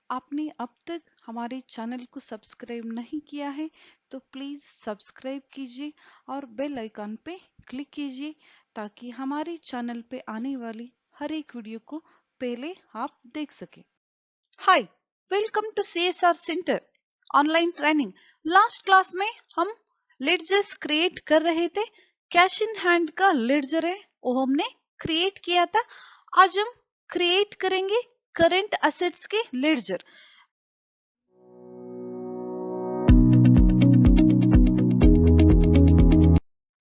आपने अब तक हमारे चैनल को सब्सक्राइब नहीं किया है तो प्लीज़ सब्सक्राइब कीजिए और बेल आइकन पे क्लिक कीजिए ताकि हमारे चैनल पे आने वाली हर एक वीडियो को पहले आप देख सकें। Hi, welcome to CSR centre online training. Last class में हम लेडजर्स क्रिएट कर रहे थे। कैश इन हैंड का लेडजर है वो हमने क्रिएट किया था। आज हम क्रिएट करेंगे करंट असेट्स के लेडजर।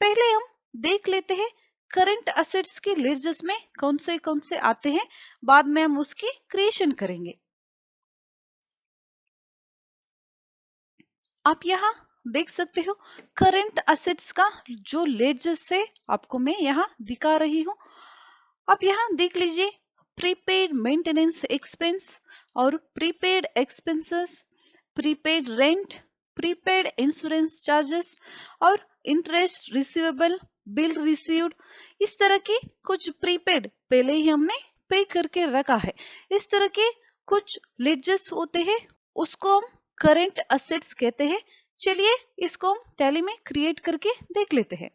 पहले हम देख लेते हैं करंट असेट्स के लेडजर्स में कौन से आते हैं, बाद में हम उसकी क्रिएशन करेंगे। आप यहाँ देख सकते हो करंट असेट्स का जो लेडजर्स है आपको मैं यहाँ दिखा रही हूँ। आप यहाँ देख लीजिए प्रीपेड मेंटेनेंस एक्सपेंस और prepaid expenses, prepaid rent, prepaid insurance charges और इंटरेस्ट रिसीवेबल, बिल रिसीव्ड। इस तरह के कुछ प्रीपेड पहले ही हमने पे करके रखा है। इस तरह के कुछ लेडजर्स होते हैं, उसको हम करंट असेट्स कहते हैं। चलिए इसको हम टैली में क्रिएट करके देख लेते हैं।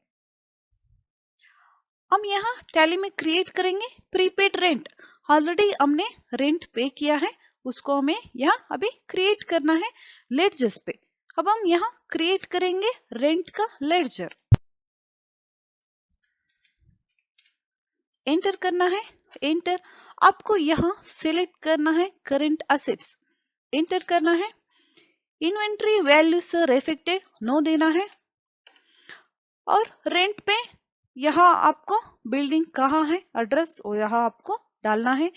हम यहाँ टैली में क्रिएट करेंगे प्रीपेड रेंट। ऑलरेडी हमने रेंट पे किया है, उसको हमें यहाँ अभी क्रिएट करना है लेडजर्स पे। अब हम यहाँ क्रिएट करेंगे रेंट का लेडजर। एंटर करना है, एंटर। आपको यहाँ सिलेक्ट करना है करंट असेट्स, एंटर करना है। Inventory values are affected no देना है और रेंट पे यहाँ आपको बिल्डिंग कहाँ है एड्रेस वो यहाँ आपको डालना है।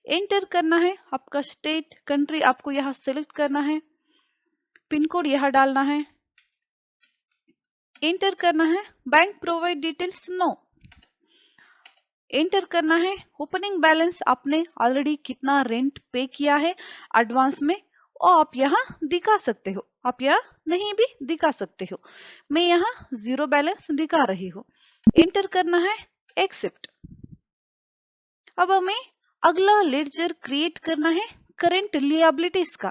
एंटर करना है, आपका स्टेट कंट्री आपको यहाँ सेलेक्ट करना है, पिन कोड यहाँ डालना है, एंटर करना है। Bank provide details no, enter करना है। ओपनिंग बैलेंस आपने ऑलरेडी कितना रेंट पे किया है एडवांस में और आप यहाँ दिखा सकते हो, आप यहाँ नहीं भी दिखा सकते हो। मैं यहाँ जीरो बैलेंस दिखा रही हूँ। एंटर करना है, एक्सेप्ट। अब हमें अगला लेडजर क्रिएट करना है करंट लिएबिलिटीज का।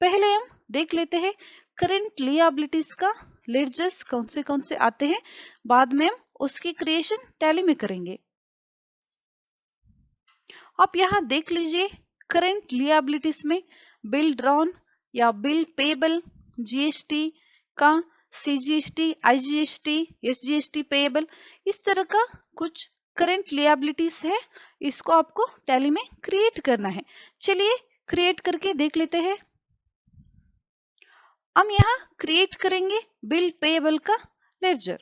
पहले हम देख लेते हैं करंट लिएबिलिटीज का लेडजर्स कौन से आते हैं, बाद में हम उसकी क्रिएशन टैली में करेंगे। आप यहाँ देख लीजिए करंट लिएबिलिटीज में बिल ड्रॉन या बिल पेबल, जीएसटी का, सीजीएसटी, आईजीएसटी, एसजीएसटी पेएबल, इस तरह का कुछ करंट लिएबिलिटीज है। इसको आपको टैली में क्रिएट करना है। चलिए क्रिएट करके देख लेते हैं। हम यहाँ क्रिएट करेंगे बिल पेएबल का लेडजर।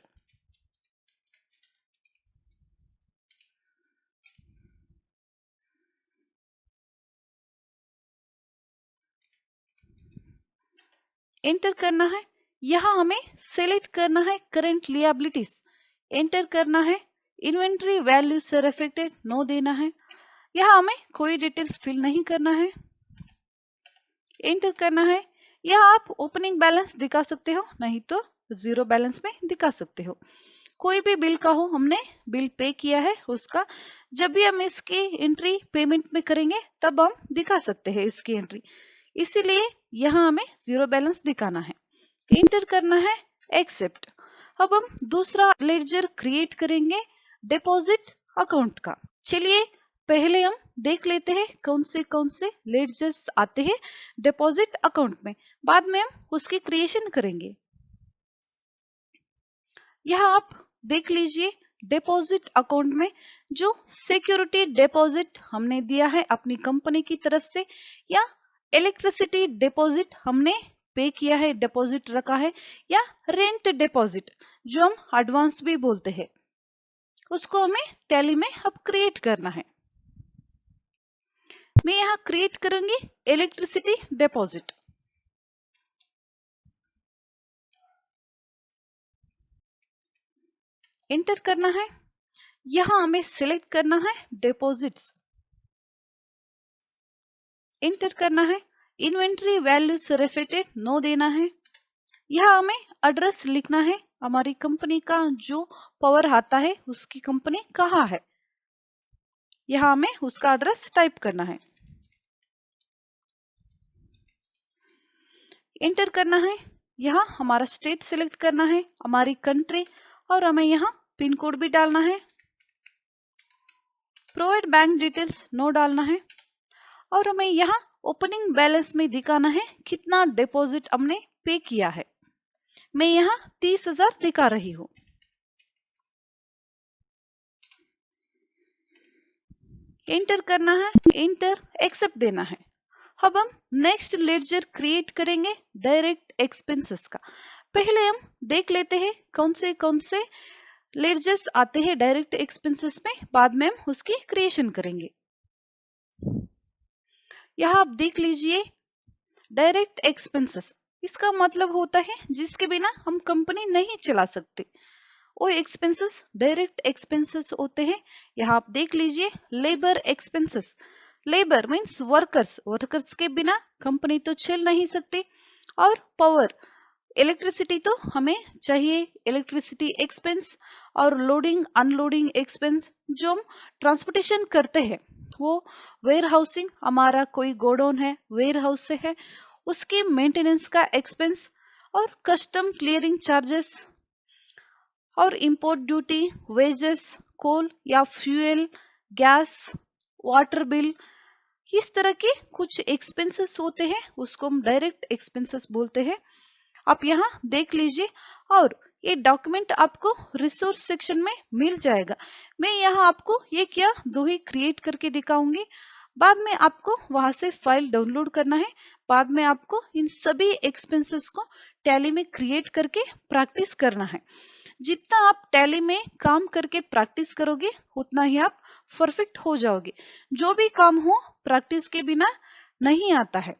एंटर करना है, यहाँ हमें सेलेक्ट करना है करंट लिएबिलिटीज, एंटर करना है। Inventory values are affected no देना है, यहाँ हमें कोई डिटेल्स फिल नहीं करना है। एंटर करना है, यहाँ आप ओपनिंग बैलेंस दिखा सकते हो, नहीं तो जीरो बैलेंस में दिखा सकते हो। कोई भी बिल का हो, हमने बिल पे किया है उसका, जब भी हम इसकी एंट्री पेमेंट में करेंगे तब हम दिखा सकते हैं इसकी एंट्री, इसीलिए यहाँ हमें जीरो बैलेंस दिखाना है। एंटर करना है, एक्सेप्ट। अब हम दूसरा लेडजर क्रिएट करेंगे डिपॉजिट अकाउंट का। चलिए पहले हम देख लेते हैं कौन से लेडजर्स आते हैं डिपॉजिट अकाउंट में, बाद में हम उसकी क्रिएशन करेंगे। यहाँ आप देख लीजिए डिपॉजिट अकाउंट में जो सिक्योरिटी डिपॉजिट हमने दिया है अपनी कंपनी की तरफ से, या इलेक्ट्रिसिटी डिपॉजिट हमने पे किया है, डिपॉजिट रखा है, या रेंट डिपॉजिट जो हम एडवांस भी बोलते हैं, उसको हमें टैली में अब क्रिएट करना है। मैं यहाँ क्रिएट करूंगी इलेक्ट्रिसिटी डिपॉजिट। एंटर करना है, यहाँ हमें सिलेक्ट करना है डिपॉजिट्स, एंटर करना है। Inventory values are affected no देना है, यहाँ हमें एड्रेस लिखना है, हमारी कंपनी का जो पावर आता है उसकी कंपनी कहाँ है, यहाँ हमें उसका एड्रेस टाइप करना है। एंटर करना है, यहाँ हमारा स्टेट सिलेक्ट करना है, हमारी कंट्री, और हमें यहाँ पिन कोड भी डालना है। प्रोवाइड बैंक डिटेल्स नो डालना है, और हमें यहाँ ओपनिंग बैलेंस में दिखाना है कितना डिपॉजिट हमने पे किया है। मैं यहाँ 30,000 दिखा रही हूँ। एंटर करना है, एंटर, एक्सेप्ट देना है। अब हम नेक्स्ट लेडजर क्रिएट करेंगे डायरेक्ट एक्सपेंसेस का। पहले हम देख लेते हैं कौन से लेडजर्स आते हैं डायरेक्ट एक्सपेंसेस में, बाद में हम उसकी क्रिएशन करेंगे। यहाँ आप देख लीजिए डायरेक्ट एक्सपेंसेस, इसका मतलब होता है जिसके बिना हम कंपनी नहीं चला सकते, वो एक्सपेंसेस डायरेक्ट एक्सपेंसेस होते हैं। यहाँ आप देख लीजिए labour expenses, labour means workers, workers के बिना कंपनी तो चल नहीं सकती। और पावर, इलेक्ट्रिसिटी तो हमें चाहिए, इलेक्ट्रिसिटी एक्सपेंस, और लोडिंग अनलोडिंग एक्सपेंस जो हम ट्रांसपोर्टेशन करते हैं, वो वेयर हाउसिंग, हमारा कोई गोडाउन है वेयर हाउस से है, उसकी मेंटेनेंस का एक्सपेंस, और कस्टम क्लियरिंग चार्जेस, और इंपोर्ट ड्यूटी, वेजेस, कोल या फ्यूल, गैस, वाटर बिल, इस तरह के कुछ एक्सपेंसेस होते हैं, उसको हम डायरेक्ट एक्सपेंसेस बोलते हैं। आप यहाँ देख लीजिए, और ये डॉक्यूमेंट आपको रिसोर्स सेक्शन में मिल जाएगा। मैं यहाँ आपको ये क्या दो ही क्रिएट करके दिखाऊंगी, बाद में आपको वहां से फाइल डाउनलोड करना है, बाद में आपको इन सभी एक्सपेंसेस को टैली में क्रिएट करके प्रैक्टिस करना है। जितना आप टैली में काम करके प्रैक्टिस करोगे उतना ही आप परफेक्ट हो जाओगे। जो भी काम हो प्रैक्टिस के बिना नहीं आता है।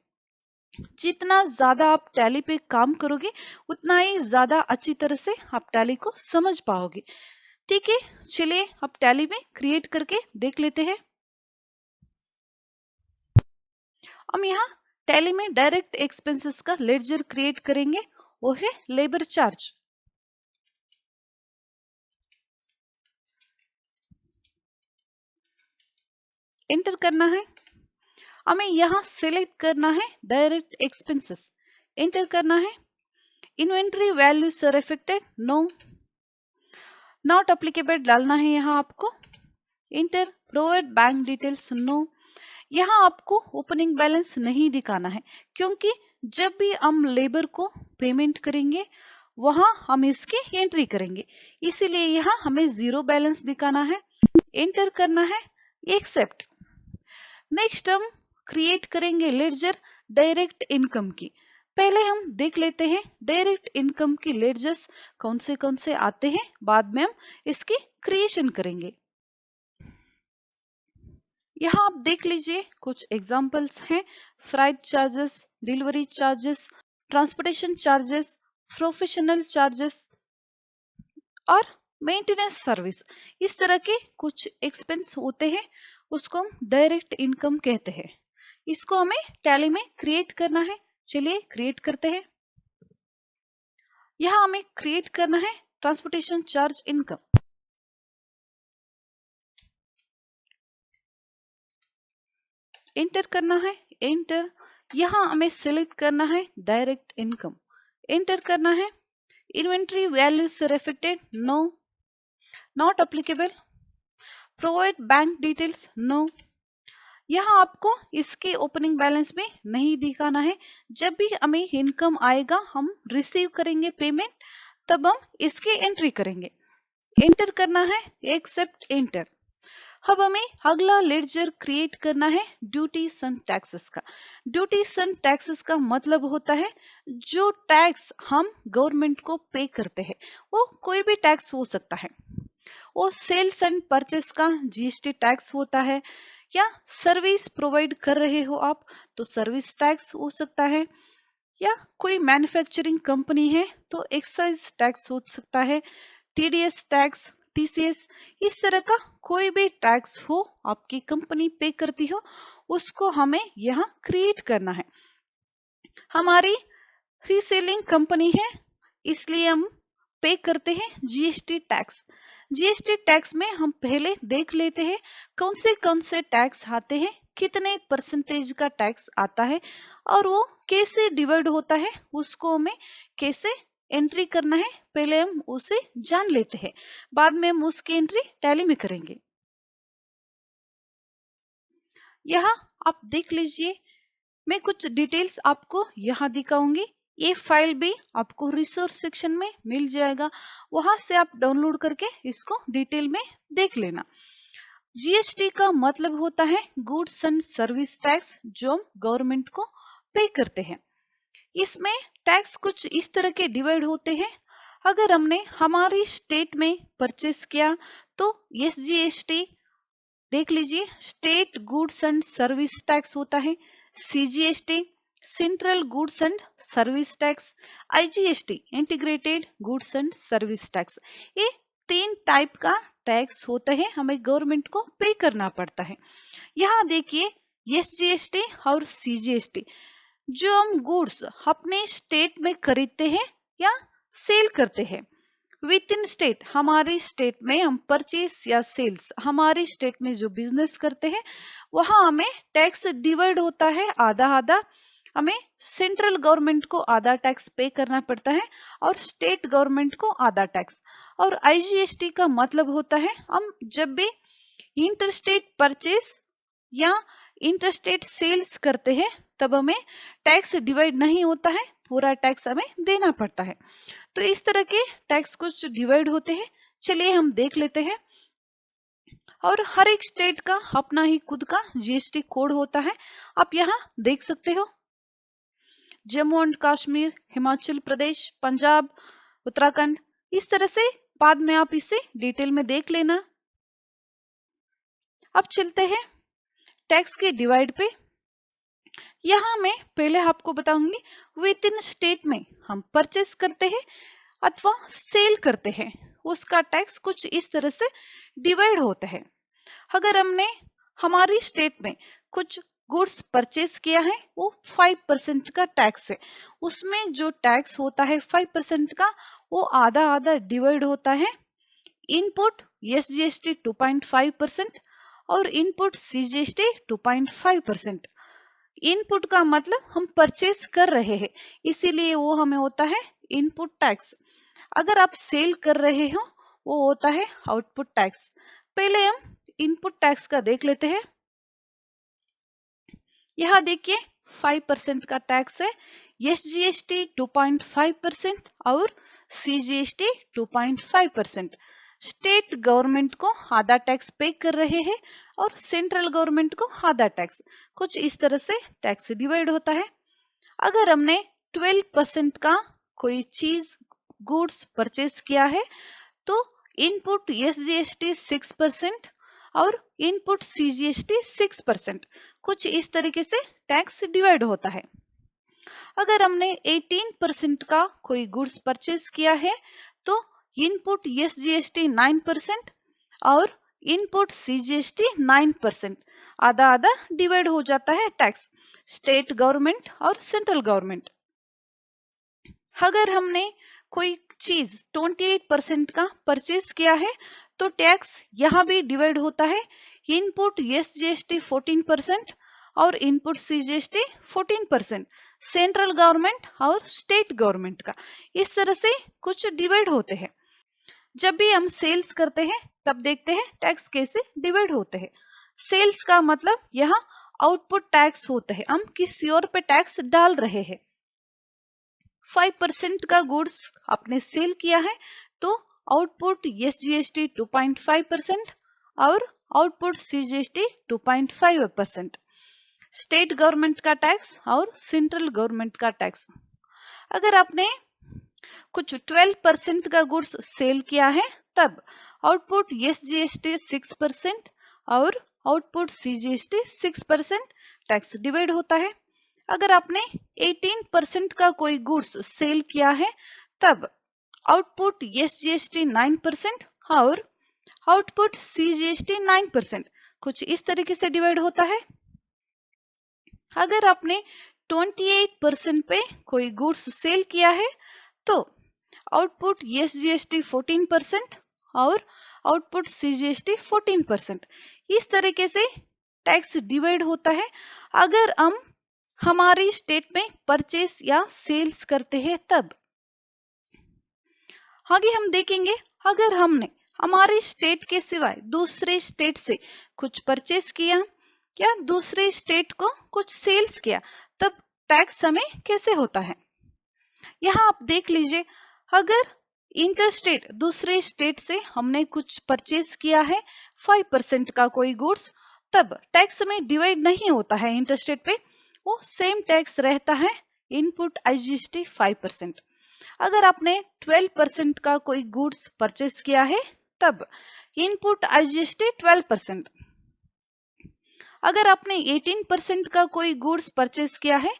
जितना ज्यादा आप टैली पे काम करोगे उतना ही ज्यादा अच्छी तरह से आप टैली को समझ पाओगे। ठीक है, चलिए अब टैली में क्रिएट करके देख लेते हैं। हम यहाँ टैली में डायरेक्ट एक्सपेंसेस का लेडजर क्रिएट करेंगे, वो है लेबर चार्ज। एंटर करना है, हमें यहाँ सिलेक्ट करना है डायरेक्ट एक्सपेंसेस, एंटर करना है। Inventory values are affected, no, not applicable डालना है यहाँ आपको, enter. Provide bank details, no, यहाँ आपको ओपनिंग बैलेंस नहीं दिखाना है, क्योंकि जब भी हम लेबर को पेमेंट करेंगे वहां हम इसकी एंट्री करेंगे, इसीलिए यहाँ हमें जीरो बैलेंस दिखाना है। एंटर करना है, एक्सेप्ट। नेक्स्ट हम क्रिएट करेंगे लेडजर डायरेक्ट इनकम की। पहले हम देख लेते हैं डायरेक्ट इनकम की लेडजर्स कौन से आते हैं, बाद में हम इसकी क्रिएशन करेंगे। यहाँ आप देख लीजिए कुछ एग्जांपल्स हैं, freight charges, delivery charges, transportation charges, professional charges और मेंटेनेंस सर्विस। इस तरह के कुछ एक्सपेंस होते हैं, उसको हम डायरेक्ट इनकम कहते हैं। इसको हमें टैली में क्रिएट करना है, चलिए क्रिएट करते हैं। यहाँ हमें क्रिएट करना है ट्रांसपोर्टेशन चार्ज इनकम। एंटर करना है, एंटर। यहाँ हमें सिलेक्ट करना है डायरेक्ट इनकम, एंटर करना है। Inventory values are affected, no, not applicable. Provide bank details, no. यहाँ आपको इसके ओपनिंग बैलेंस में नहीं दिखाना है, जब भी हमें इनकम आएगा हम रिसीव करेंगे पेमेंट, तब हम इसकी एंट्री करेंगे। एंटर करना है, एक्सेप्ट, एंटर। अब हमें अगला लेडजर क्रिएट करना है ड्यूटीज एंड टैक्सेस का। ड्यूटीज एंड टैक्सेस का मतलब होता है जो टैक्स हम गवर्नमेंट को पे करते हैं, वो कोई भी टैक्स हो सकता है। वो सेल्स एंड परचेस का जीएसटी टैक्स होता है, या सर्विस प्रोवाइड कर रहे हो आप तो सर्विस टैक्स हो सकता है, या कोई मैन्युफैक्चरिंग कंपनी है तो एक्साइज टैक्स हो सकता है, टीडीएस टैक्स, टीसीएस, इस तरह का कोई भी टैक्स हो आपकी कंपनी पे करती हो उसको हमें यहाँ क्रिएट करना है। हमारी रीसेलिंग कंपनी है इसलिए हम पे करते हैं जीएसटी टैक्स। जीएसटी टैक्स में हम पहले देख लेते हैं कौन से टैक्स आते हैं कितने परसेंटेज का टैक्स आता है और वो कैसे डिवाइड होता है, उसको हमें कैसे एंट्री करना है, पहले हम उसे जान लेते हैं, बाद में हम उसकी एंट्री टैली में करेंगे। यहाँ आप देख लीजिए, मैं कुछ डिटेल्स आपको यहाँ दिखाऊंगी। ये फाइल भी आपको रिसोर्स सेक्शन में मिल जाएगा, वहां से आप डाउनलोड करके इसको डिटेल में देख लेना। जीएसटी का मतलब होता है गुड्स एंड सर्विस टैक्स, जो हम गवर्नमेंट को पे करते हैं। इसमें टैक्स कुछ इस तरह के डिवाइड होते हैं। अगर हमने हमारी स्टेट में परचेस किया तो एसजीएसटी देख लीजिए, state goods and service tax होता है। CGST central goods and service tax, IGST integrated goods and service tax. ये 3 टाइप का टैक्स होता है, हमें गवर्नमेंट को पे करना पड़ता है। यहाँ देखिए, एसजीएसटी और सीजीएसटी, जो हम गुड्स अपने स्टेट में खरीदते हैं या सेल करते हैं विद इन स्टेट, हमारी स्टेट में हम परचेस या सेल्स, हमारी स्टेट में जो बिजनेस करते हैं वहां हमें टैक्स डिवाइड होता है आधा आधा। हमें सेंट्रल गवर्नमेंट को आधा टैक्स पे करना पड़ता है और स्टेट गवर्नमेंट को आधा टैक्स। और आईजीएसटी का मतलब होता है हम जब भी इंटरस्टेट परचेस या इंटरस्टेट सेल्स करते हैं तब हमें टैक्स डिवाइड नहीं होता है, पूरा टैक्स हमें देना पड़ता है। तो इस तरह के टैक्स कुछ डिवाइड होते हैं, चलिए हम देख लेते हैं। और हर एक स्टेट का अपना ही खुद का जीएसटी कोड होता है, आप यहाँ देख सकते हो। जम्मू एंड कश्मीर, हिमाचल प्रदेश, पंजाब, उत्तराखंड, इस तरह से बाद में आप इसे डिटेल में देख लेना। अब चलते हैं टैक्स के डिवाइड पे। यहाँ मैं पहले आपको बताऊंगी विद इन स्टेट में हम परचेस करते हैं अथवा सेल करते हैं, उसका टैक्स कुछ इस तरह से डिवाइड होता है। अगर हमने हमारी स्टेट में कुछ गुड्स परचेस किया है, वो 5% का टैक्स है, उसमें जो टैक्स होता है 5% का, वो आधा आधा डिवाइड होता है। इनपुट एसजीएसटी 2.5% और इनपुट सीजीएसटी 2.5%। इनपुट का मतलब हम परचेस कर रहे हैं, इसीलिए वो हमें होता है इनपुट टैक्स। अगर आप सेल कर रहे हो वो होता है आउटपुट टैक्स। पहले हम इनपुट टैक्स का देख लेते हैं। यहाँ देखिए 5% का टैक्स है, एसजीएसटी 2.5% और सीजीएसटी 2.5%। स्टेट गवर्नमेंट को आधा टैक्स पे कर रहे हैं और सेंट्रल गवर्नमेंट को आधा टैक्स, कुछ इस तरह से टैक्स डिवाइड होता है। अगर हमने 12% का कोई चीज गुड्स परचेस किया है तो इनपुट एसजीएसटी 6% और इनपुट सीजीएसटी 6%, कुछ इस तरीके से टैक्स डिवाइड होता है। अगर हमने 18% का कोई गुड्स परचेस किया है तो इनपुट एसजीएसटी 9% और इनपुट सीजीएसटी 9%, आधा आधा डिवाइड हो जाता है टैक्स, स्टेट गवर्नमेंट और सेंट्रल गवर्नमेंट। अगर हमने कोई चीज 28% का परचेस किया है तो टैक्स यहाँ भी डिवाइड होता है, इनपुट एसजीएसटी 14% और इनपुट सीजीएसटी 14%, सेंट्रल गवर्नमेंट और स्टेट गवर्नमेंट का, इस तरह से कुछ डिवाइड होते हैं। जब भी हम सेल्स करते हैं तब देखते हैं टैक्स कैसे डिवाइड होते हैं। सेल्स का मतलब यहाँ आउटपुट टैक्स होता है, हम किसी और पे टैक्स डाल रहे हैं। 5% का गुड्स आपने सेल किया है तो आउटपुट एसजीएसटी 2.5% और आउटपुट सीजीएसटी 2.5%, स्टेट गवर्नमेंट का टैक्स और सेंट्रल गवर्नमेंट का टैक्स। अगर आपने कुछ 12% का गुड्स सेल किया है तब आउटपुट एसजीएसटी 6% और आउटपुट सीजीएसटी 6% टैक्स डिवाइड होता है। अगर आपने 18% का कोई गुड्स सेल किया है तब आउटपुट एसजीएसटी 9% और आउटपुट सीजीएसटी 9%, कुछ इस तरीके से डिवाइड होता है। अगर आपने 28% पे कोई गुड्स सेल किया है तो आउटपुट एसजीएसटी 14% और आउटपुट सीजीएसटी 14%, इस तरीके से टैक्स डिवाइड होता है अगर हम हमारी स्टेट में परचेस या सेल्स करते हैं तब। आगे हम देखेंगे अगर हमने हमारे स्टेट के सिवाय दूसरे स्टेट से कुछ परचेस किया या दूसरे स्टेट को कुछ सेल्स किया तब टैक्स हमें कैसे होता है। यहाँ आप देख लीजिए, अगर इंटरस्टेट दूसरे स्टेट से हमने कुछ परचेस किया है 5% का कोई गुड्स, तब टैक्स में डिवाइड नहीं होता है इंटरस्टेट पे, वो सेम टैक्स रहता है इनपुट आईजीएसटी 5%। अगर आपने 12% का कोई गुड्स परचेस किया है तब इनपुट आईजीएसटी 12%। अगर आपने 18% का कोई गुड्स परचेस किया है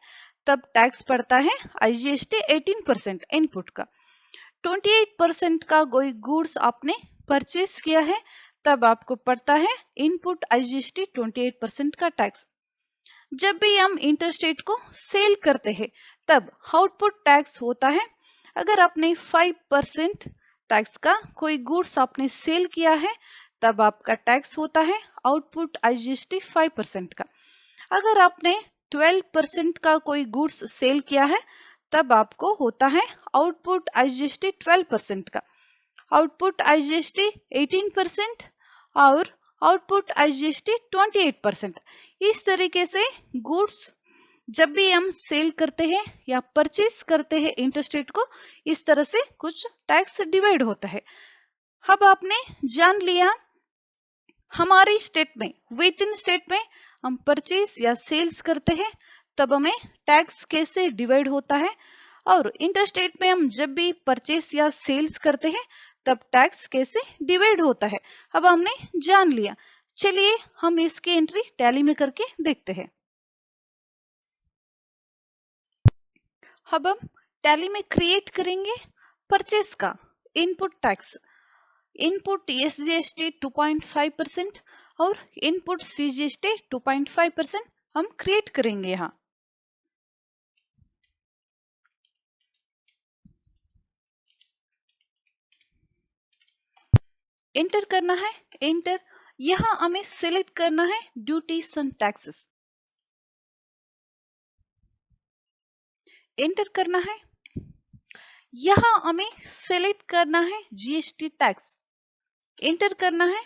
तब टैक्स पड़ता है आईजीएसटी 18% इनपुट का। 28% का कोई गुड्स आपने परचेस किया है तब आपको पड़ता है इनपुट आईजीएसटी 28% का टैक्स। जब भी हम इंटरस्टेट को सेल करते हैं तब आउटपुट टैक्स होता है। अगर आपने 5% टैक्स का कोई गुड्स आपने सेल किया है तब आपका टैक्स होता है आउटपुट आईजीएसटी 5% का। अगर आपने 12% का कोई गुड्स सेल किया है तब आपको होता है आउटपुट आईजीएसटी 12% का। आउटपुट आईजीएसटी 18% और आउटपुट आईजीएसटी 28%। इस तरीके से गुड्स जब भी हम सेल करते हैं या परचेस करते हैं इंटरस्टेट को, इस तरह से कुछ टैक्स डिवाइड होता है। अब आपने जान लिया हमारी स्टेट में, विद इन स्टेट में हम परचेस या सेल्स करते हैं तब हमें टैक्स कैसे डिवाइड होता है, और इंटरस्टेट में हम जब भी परचेस या सेल्स करते हैं तब टैक्स कैसे डिवाइड होता है। अब हमने जान लिया, चलिए हम इसकी एंट्री टैली में करके देखते हैं। अब हम टैली में क्रिएट करेंगे परचेस का इनपुट टैक्स। इनपुट एसजीएसटी 2.5% और इनपुट सीजीएसटी 2.5% हम क्रिएट करेंगे। यहाँ एंटर करना है, एंटर। यहाँ हमें सिलेक्ट करना है ड्यूटीज एंड टैक्सेस, एंटर करना है। यहाँ हमें सिलेक्ट करना है जीएसटी टैक्स, एंटर करना है।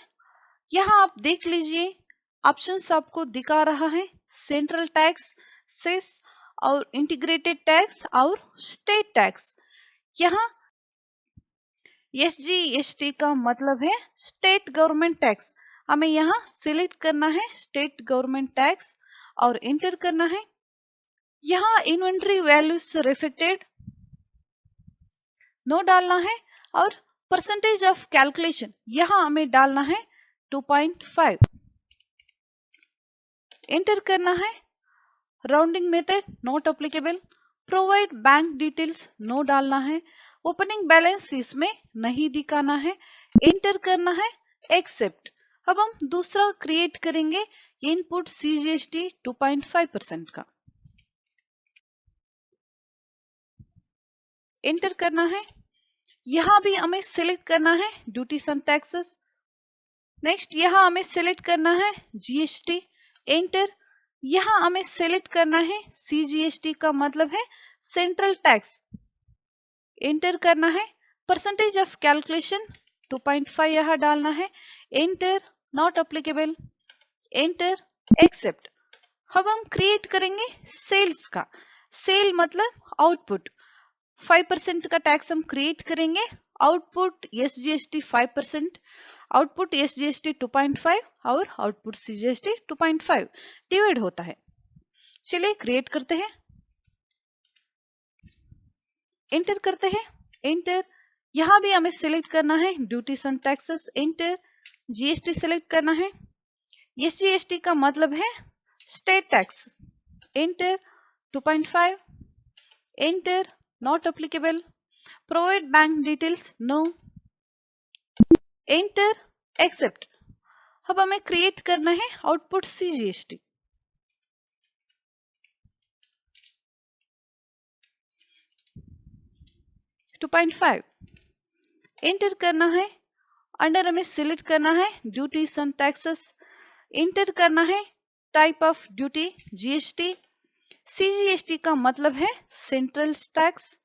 यहाँ आप देख लीजिए ऑप्शंस आपको दिखा रहा है, सेंट्रल टैक्स, सेस और इंटीग्रेटेड टैक्स और स्टेट टैक्स। यहाँ एसजीएसटी का मतलब है स्टेट गवर्नमेंट टैक्स, हमें यहाँ सिलेक्ट करना है स्टेट गवर्नमेंट टैक्स और एंटर करना है। यहाँ इन्वेंट्री वैल्यूज रिफ्लेक्टेड नो डालना है और परसेंटेज ऑफ कैलकुलेशन यहाँ हमें डालना है 2.5, एंटर करना है। Rounding method not applicable, provide bank details no डालना है, ओपनिंग बैलेंस इसमें नहीं दिखाना है, एंटर करना है एक्सेप्ट। अब हम दूसरा क्रिएट करेंगे इनपुट सीजीएसटी 2.5% का, एंटर करना है। यहाँ भी हमें सिलेक्ट करना है ड्यूटीज एंड टैक्सेस। नेक्स्ट यहाँ हमें सिलेक्ट करना है जीएसटी, एंटर। यहाँ हमें सिलेक्ट करना है सीजीएसटी का मतलब है सेंट्रल टैक्स, एंटर करना है। परसेंटेज ऑफ कैलकुलेशन 2.5 यहाँ डालना है, enter, not applicable, enter, accept. अब हम क्रिएट करेंगे सेल्स का, सेल मतलब आउटपुट। 5% का टैक्स हम क्रिएट करेंगे, आउटपुट एसजीएसटी 5%, आउटपुट एसजीएसटी 2.5 और आउटपुट सीजीएसटी 2.5 डिवाइड होता है। चलिए क्रिएट करते हैं, एंटर करते हैं, एंटर। यहाँ भी हमें सिलेक्ट करना है duties and taxes, enter. GST select करना है, एसजीएसटी का मतलब है state tax, enter. 2.5, enter, not applicable, provide bank details no, enter, accept. अब हमें क्रिएट करना है आउटपुट सीजीएसटी, एंटर करना है। अंडर हमें सिलेक्ट करना है ड्यूटीज एंड टैक्सेस, एंटर करना है। Type of duty GST, CGST का मतलब है central tax.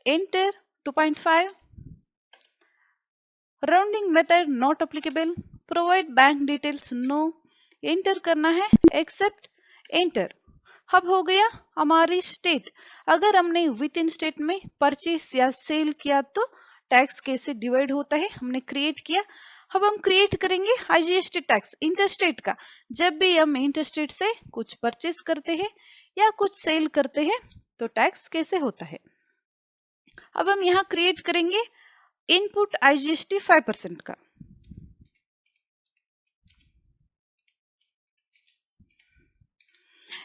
Enter 2.5, rounding method not applicable, provide bank details no, enter करना है एक्सेप्ट, एंटर। अब हो गया हमारी स्टेट। अगर हमने विद इन स्टेट में परचेस या सेल किया तो टैक्स कैसे डिवाइड होता है हमने क्रिएट किया। अब हम क्रिएट करेंगे आईजीएसटी टैक्स इंटरस्टेट का। जब भी हम इंटरस्टेट से कुछ परचेस करते हैं या कुछ सेल करते हैं तो टैक्स कैसे होता है। अब हम यहाँ क्रिएट करेंगे इनपुट आईजीएसटी 5% का।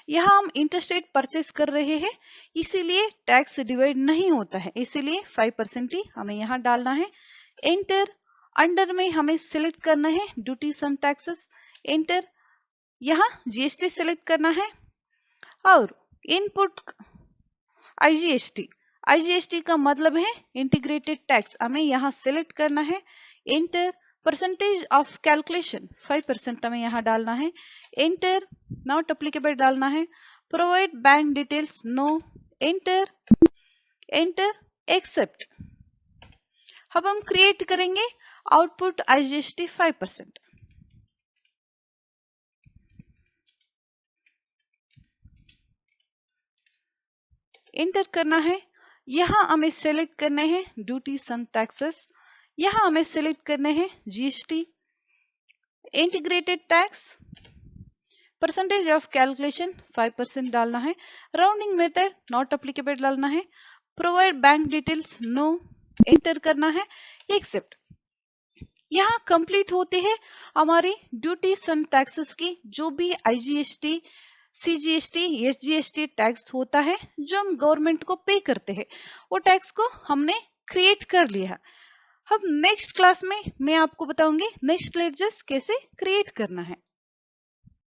यहाँ हम इंटरस्टेट परचेस कर रहे हैं इसीलिए टैक्स डिवाइड नहीं होता है, इसीलिए 5% ही हमें यहाँ डालना है। एंटर, अंडर में हमें सिलेक्ट करना है ड्यूटीज एंड टैक्सेस, एंटर। यहाँ जीएसटी सिलेक्ट करना है और इनपुट आईजीएसटी, आईजीएसटी का मतलब है इंटीग्रेटेड टैक्स, हमें यहाँ सिलेक्ट करना है। एंटर, परसेंटेज ऑफ कैलकुलेशन 5% हमें यहाँ डालना है। एंटर, नॉट एप्लीकेबल डालना है। Provide bank details no, enter, enter, accept. अब हम क्रिएट करेंगे आउटपुट आईजीएसटी 5%। एंटर करना है। यहाँ हमें सिलेक्ट करने हैं ड्यूटीज एंड टैक्सेस, यहाँ हमें सिलेक्ट करने हैं GST, integrated tax, percentage of calculation 5% डालना है। राउंडिंग मेथड नॉट एप्लीकेबल डालना है। Provide bank details no, enter करना है एक्सेप्ट। यहाँ कंप्लीट होती है हमारी ड्यूटीज एंड टैक्सेस की। जो भी आईजीएसटी, सीजीएसटी, एसजीएसटी टैक्स होता है जो हम गवर्नमेंट को पे करते हैं वो टैक्स को हमने क्रिएट कर लिया। अब नेक्स्ट क्लास में मैं आपको बताऊंगी नेक्स्ट लेडर्स कैसे क्रिएट करना है।